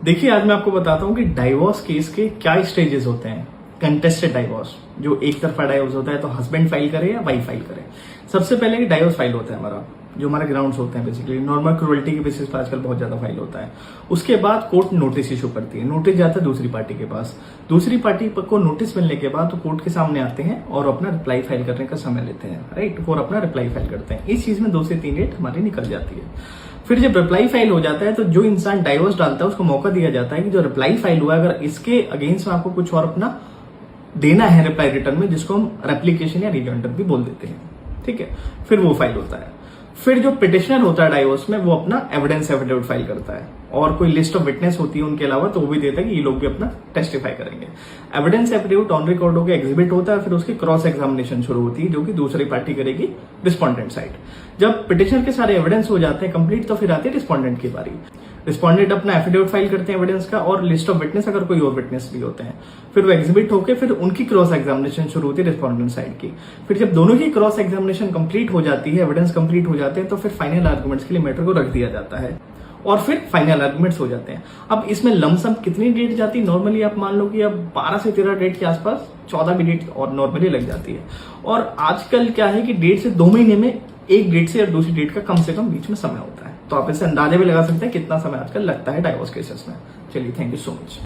देखिए, आज मैं आपको बताता हूँ कि डाइवोर्स केस के क्या स्टेजेस होते हैं। कंटेस्टेड डाइवोर्स, जो एक तरफा डाइवोर्स होता है, तो हस्बैंड फाइल करे या वाइफ फाइल करे। सबसे पहले डाइवोर्स फाइल होता है हमारा, जो हमारे ग्राउंड्स होते हैं। बेसिकली नॉर्मल क्रूअल्टी के बेसिस पर आजकल बहुत ज्यादा फाइल होता है। उसके बाद कोर्ट नोटिस इशू करती है, नोटिस जाता है दूसरी पार्टी के पास। दूसरी पार्टी को नोटिस मिलने के बाद तो कोर्ट के सामने आते हैं और अपना रिप्लाई फाइल करने का समय लेते हैं, राइट, और अपना रिप्लाई फाइल करते हैं। इस चीज में 2 से 3 डेट हमारी निकल जाती है। फिर जब रिप्लाई फाइल हो जाता है तो जो इंसान डाइवोर्स डालता है उसको मौका दिया जाता है कि जो रिप्लाई फाइल हुआ है, अगर इसके अगेंस्ट में आपको कुछ और अपना देना है रिप्लाई रिटर्न में, जिसको हम रेप्लिकेशन या रिजॉइंडर भी बोल देते हैं, ठीक है, फिर वो फाइल होता है। फिर जो पिटिशनर होता है डाइवोर्स में, वो अपना एविडेंस एफिडेविट फाइल करता है और कोई लिस्ट ऑफ विटनेस होती है उनके अलावा, तो वो भी देता है कि ये लोग भी अपना टेस्टिफाई करेंगे। एविडेंस एफिडेविट ऑन रिकॉर्ड होकर एग्जिबिट होता है, फिर उसकी क्रॉस एग्जामिनेशन शुरू होती है, जो कि दूसरी पार्टी करेगी रिस्पोंडेंट साइड। जब पिटिशनर के सारे एविडेंस हो जाते हैं कंप्लीट, तो फिर आती है रिस्पोंडेंट की बारी। रिस्पोंडेंट अपना एफिडेविट फाइल करते हैं एविडेंस का और लिस्ट ऑफ विटनेस, अगर कोई और विटनेस भी होते हैं, फिर वो एग्जिबिट होकर फिर उनकी क्रॉस एग्जामिनेशन शुरू होती है रिस्पोंडेंट साइड की। फिर जब दोनों की क्रॉस एग्जामिनेशन कंप्लीट हो जाती है, एविडेंस कंप्लीट हो जाते हैं, तो फिर फाइनल आर्गुमेंट्स के लिए मैटर को रख दिया जाता है और फिर फाइनल आर्गुमेंट्स हो जाते हैं। अब इसमें लमसम कितनी डेट जाती है? नॉर्मली आप मान लो कि अब 12 से 13 डेट के आसपास, 14 भी डेट और नॉर्मली लग जाती है। और आजकल क्या है कि 1.5 से 2 महीने में एक डेट से या दूसरी डेट का कम से कम बीच में समय होता है। तो आप इससे अंदाजा भी लगा सकते हैं कितना समय आजकल लगता है डाइवोर्स केसेस में। चलिए, थैंक यू सो मच।